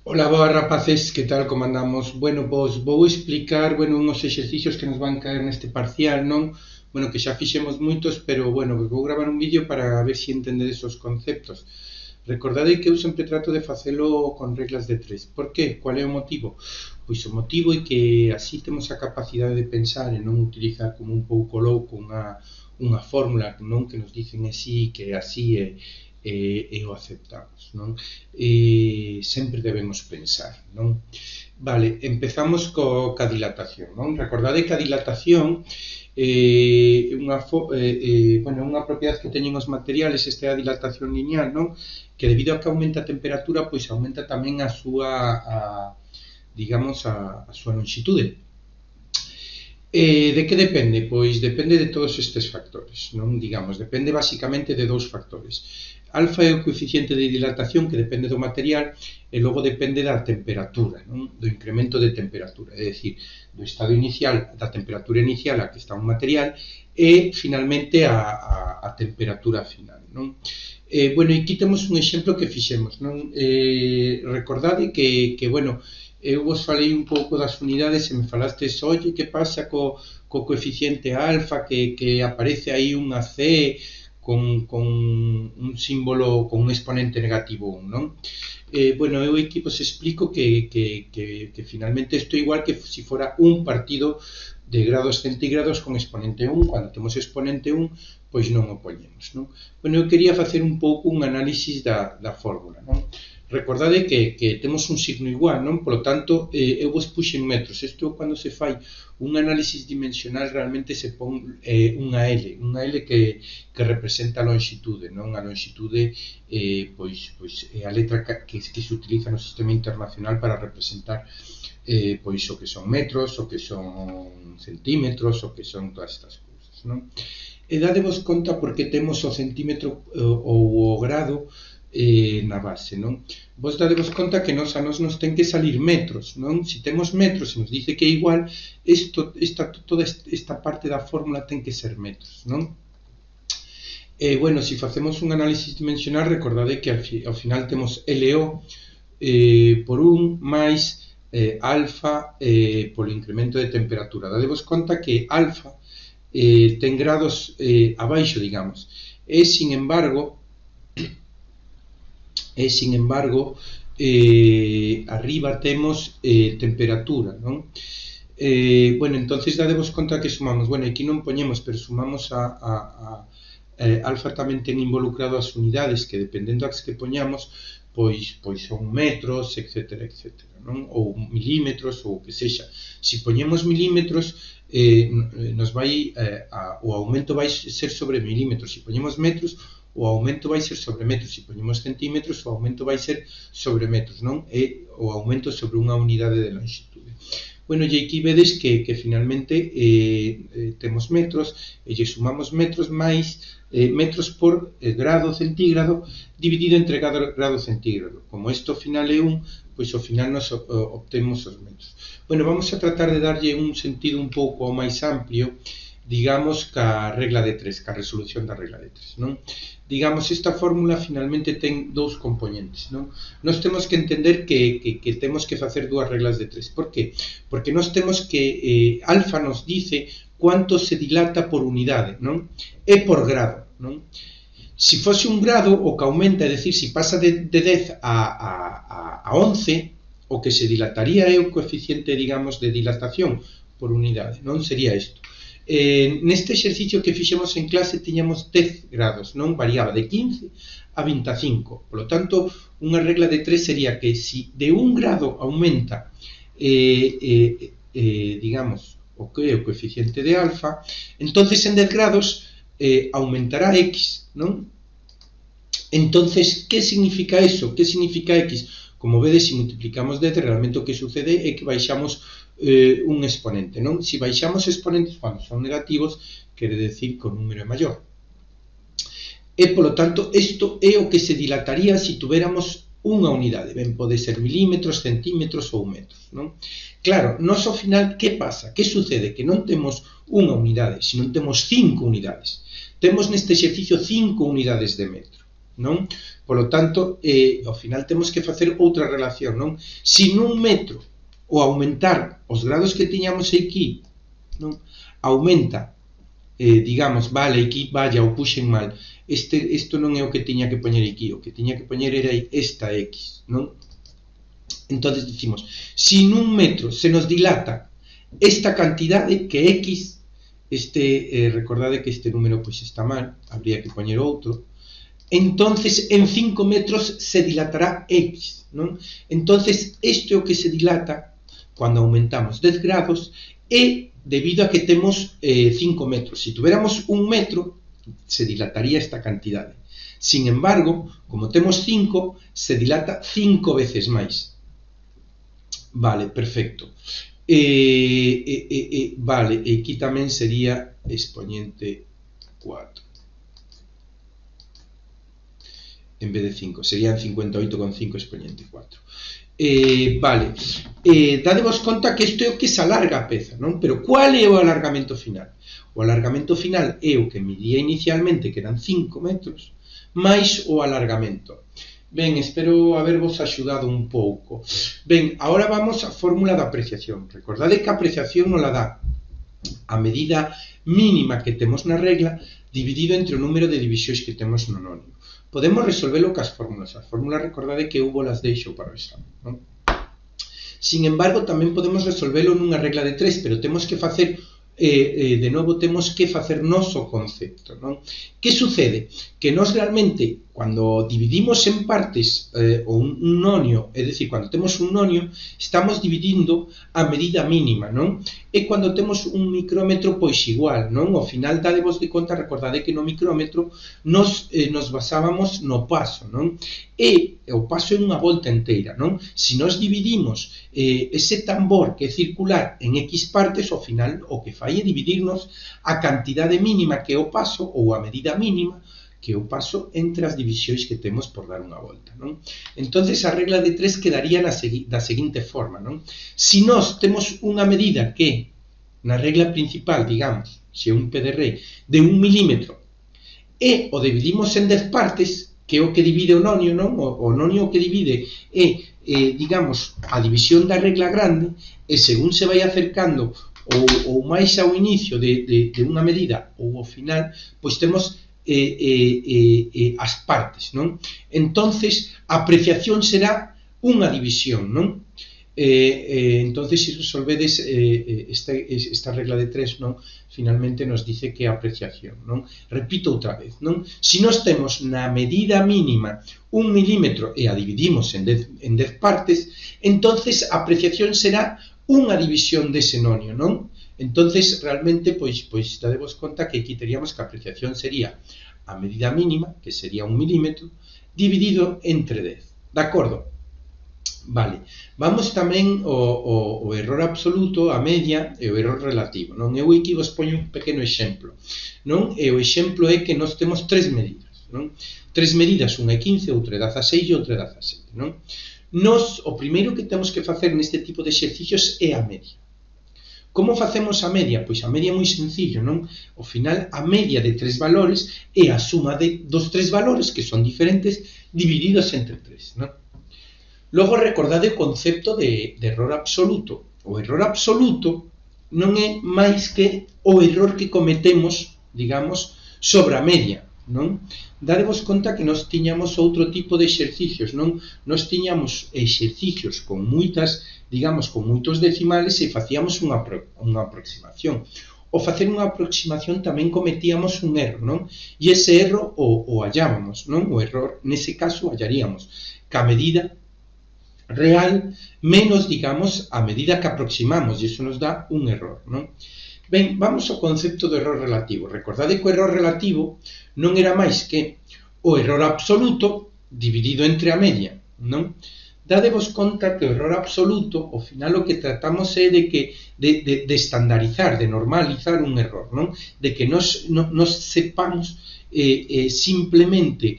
Ola, boas rapaces, que tal, como andamos? Bueno, vos vou explicar, uns exercicios que nos van caer neste parcial, non? Bueno, que xa fixemos moitos, pero, vos vou gravar un vídeo para ver se entendedes os conceptos. Recordade que eu sempre trato de facelo con reglas de tres. Por qué? Cual é o motivo? Pois o motivo é que así temos a capacidade de pensar e non utilizar como un pouco louco unha fórmula non que nos dicen así, que así e o aceptamos, non? Sempre debemos pensar, non? Vale, empezamos ca dilatación, non? Recordade que a dilatación unha propiedade que teñen os materiales, esta é a dilatación lineal, non? Que debido a que aumenta a temperatura, pois aumenta tamén a súa, a súa longitude. De que depende? Pois depende de todos estes factores, non? Digamos, depende basicamente de dous factores. Alfa é o coeficiente de dilatación que depende do material e logo depende da temperatura, non? Do incremento de temperatura, é dicir, do estado inicial, da temperatura inicial a que está un material e finalmente a temperatura final, non? Bueno, aquí temos un exemplo que fixemos, non? Recordade que eu vos falei un pouco das unidades e me falastes, oye, que pasa co coeficiente alfa, que aparece aí unha C con un símbolo, con un exponente negativo 1, non? Eu aquí vos explico que finalmente isto é igual que se fora un partido de grados centígrados con exponente 1, cando temos exponente 1, pois non o poñemos, non? Eu quería facer un pouco un análisis da fórmula, non? Recordade que temos un signo igual, non? Por lo tanto, eu vos puxen metros. Isto cando se fai un análisis dimensional realmente se pon unha L que representa a longitude, non? A longitude pois é a letra que se utiliza no sistema internacional para representar pois o que son metros, o que son centímetros, o que son todas estas cousas, non? E dadevos conta porque temos o centímetro ou o grado na base, non? Vos dadevos conta que a nos ten que salir metros, non? Se temos metros e nos dice que é igual, toda esta parte da fórmula ten que ser metros, non? Se facemos un análisis dimensional, recordade que ao final temos LO por 1 máis alfa polo incremento de temperatura. Dadevos conta que alfa ten grados abaixo, digamos, e, sin embargo, arriba temos temperatura, non? Entonces dadevos conta que sumamos, aquí non poñemos, pero sumamos alfa tamén ten involucrado as unidades que dependendo das que poñamos, pois son metros, etcétera, non? Ou milímetros, ou o que sexa. Se poñemos milímetros, o aumento vai ser sobre milímetros. Se poñemos metros, o aumento vai ser sobre metros. Se poñemos centímetros, o aumento vai ser sobre metros, non? É o aumento sobre unha unidade de longitude. E aquí vedes que finalmente temos metros e lle sumamos metros máis metros por grado centígrado dividido entre grado centígrado. Como isto ao final é 1, pois ao final nos obtemos os metros. Vamos a tratar de darlle un sentido un pouco máis amplio, digamos, ca regla de 3, ca resolución da regla de 3, non? Digamos, esta fórmula finalmente ten dous componentes, non? Nós temos que entender que temos que facer dúas reglas de 3. Por qué? Porque nós temos que alfa nos dice cuánto se dilata por unidade, non? E por grado, non? Se fose un grado, o que aumenta, é dicir, se pasa de 10 a 11, o que se dilataría é o coeficiente, digamos, de dilatación por unidade, non? Sería isto. Neste exercicio que fixemos en clase tiñamos 10 grados, non? Variaba de 15 a 25. Por lo tanto, unha regla de 3 sería que se de 1 grado aumenta digamos, o que é o coeficiente de alfa, entonces en 10 grados aumentará x, non? Entonces, que significa eso? Que significa x? Como vedes, se multiplicamos 10, realmente o que sucede é que baixamos un exponente, non? Se baixamos exponentes cando son negativos, quere decir que o número é maior. E, polo tanto, isto é o que se dilataría se tuveramos unha unidade. Ben, pode ser milímetros, centímetros ou metros, non? Claro, nós ao final, que pasa? Que sucede? Que non temos unha unidade, senón temos 5 unidades. Temos neste exercicio 5 unidades de metro, non? Polo tanto, ao final temos que facer outra relación, non? Se nun metro o aumentar os grados que tiñamos aquí, non? Aumenta, digamos, vale, aquí, vaya, o puxen mal, isto non é o que tiña que poñer aquí, o que tiña que poñer era esta X, non? Entonces dicimos, se nun metro se nos dilata esta cantidade que X, recordade que este número pois está mal, habría que poñer outro, entonces en 5 metros se dilatará X, non? Entonces isto é o que se dilata cando aumentamos 10 grados e debido a que temos 5 metros. Se tuviéramos 1 metro, se dilataría esta cantidade. Sin embargo, como temos 5, se dilata 5 veces máis. Vale, perfecto. Vale, e aquí tamén sería expoñente 4. En vez de 5, serían 58,5 expoñente 4. Vale, dadevos conta que isto é o que se alarga a peza, non? Pero qual é o alargamento final? O alargamento final é o que medía inicialmente, que eran 5 metros, máis o alargamento. Ben, espero habervos axudado un pouco. Ben, agora vamos á fórmula da apreciación. Recordade que a apreciación nos la dá a medida mínima que temos na regla dividido entre o número de divisións que temos no nonio. Podemos resolverlo cas fórmulas. As fórmulas, recordade que eu vos las deixo para o exame, non? Sin embargo, tamén podemos resolverlo nunha regla de 3, pero temos que facer, de novo, temos que facer noso concepto, non? Que sucede? Que nós realmente, cando dividimos en partes un nonio, é dicir, cando temos un nonio, estamos dividindo a medida mínima, non? E cando temos un micrómetro, pois igual, non? Ao final, dadevos de conta, recordade que no micrómetro nos basábamos no paso, non? E o paso é unha volta inteira, non? Se nós dividimos ese tambor que é circular en X partes, ao final o que fai é dividirnos a cantidade mínima que é o paso, ou a medida mínima, que é o paso entre as divisións que temos por dar unha volta, non? Entonces a regla de 3 quedaría da seguinte forma, non? Se nós temos unha medida que, na regla principal, digamos, se é un P de Rei, de 1 milímetro, e o dividimos en 10 partes, que é o que divide o nonio, non? O nonio que divide é, digamos, a división da regla grande, e según se vai acercando ou máis ao inicio de unha medida ou ao final, pois temos as partes, non? Entonces, a apreciación será unha división, non? Entonces, se resolvedes esta regla de 3, non? Finalmente nos dice que é apreciación, non? Repito outra vez, non? Se nós temos na medida mínima 1 milímetro e a dividimos en 10 partes, entonces a apreciación será unha división dese nonio, non? Entonces, realmente, pois dadevos conta que aquí teríamos que a apreciación sería a medida mínima, que sería 1 milímetro, dividido entre 10. De acordo? Vale. Vamos tamén ao error absoluto, a media e o error relativo, non? Eu aquí vos poño un pequeno exemplo, non? E o exemplo é que nós temos 3 medidas, non? 3 medidas, unha é 15, outra é 16 e outra é 17, non? Nós, o primeiro que temos que facer neste tipo de exercicios é a media. Como facemos a media? Pois a media é moi sencillo, non? Ao final, a media de 3 valores é a suma dos 3 valores, que son diferentes, divididos entre 3, non? Logo, recordade o concepto de error absoluto. O error absoluto non é máis que o error que cometemos, digamos, sobre a media, non? Dadevos conta que nós tiñamos outro tipo de exercicios, non? Nós tiñamos exercicios con moitas, digamos, con moitos decimales e facíamos unha aproximación. Ao facer unha aproximación tamén cometíamos un erro, non? E ese erro o hallábamos, non? O error, nese caso, hallaríamos que a medida real menos, digamos, a medida que aproximamos, e iso nos dá un error, non? Ben, vamos ao concepto do error relativo. Recordade que o error relativo non era máis que o error absoluto dividido entre a media, non? Dadevos conta que o error absoluto, ao final o que tratamos é de estandarizar, de normalizar un error, non? De que nos sepamos simplemente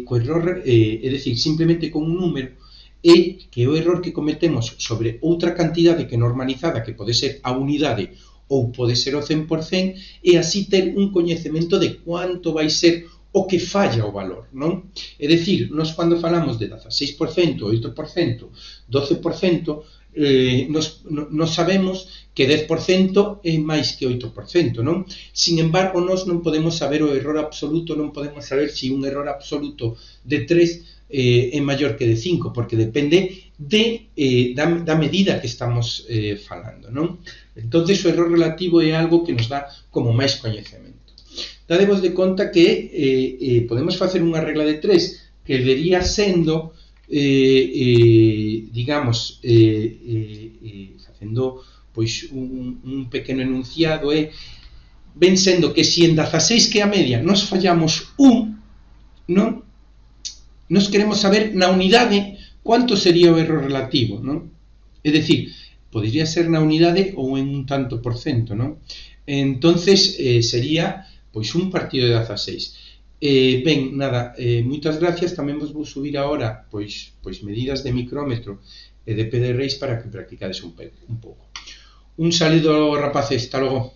co error, é dicir, simplemente con un número, e que o error que cometemos sobre outra cantidade que normalizada, que pode ser a unidade ou pode ser o 100%, e así ter un coñecemento de cuánto vai ser o que falla o valor, non? É dicir, nós cando falamos de 16%, 8%, 12%, nos sabemos que 10% é máis que 8%, non? Sin embargo, nós non podemos saber o error absoluto, non podemos saber se un error absoluto de 3 é maior que de 5, porque depende da medida que estamos falando, non? Entonces, o error relativo é algo que nos dá como máis coñecemento. Dadevos de conta que podemos facer unha regla de 3 que vería sendo, digamos, facendo pois un pequeno enunciado, ven sendo que se en 16, que é a media, nos fallamos 1, non? Nos queremos saber na unidade cuánto sería o error relativo, non? É dicir, podría ser na unidade ou en un tanto por cento, non? Entonces sería pois un partido de 16. Ben, nada, moitas gracias. Tamén vos vou subir agora pois medidas de micrómetro e de PDRs para que practicades un pouco. Un saludo, rapaces, hasta logo.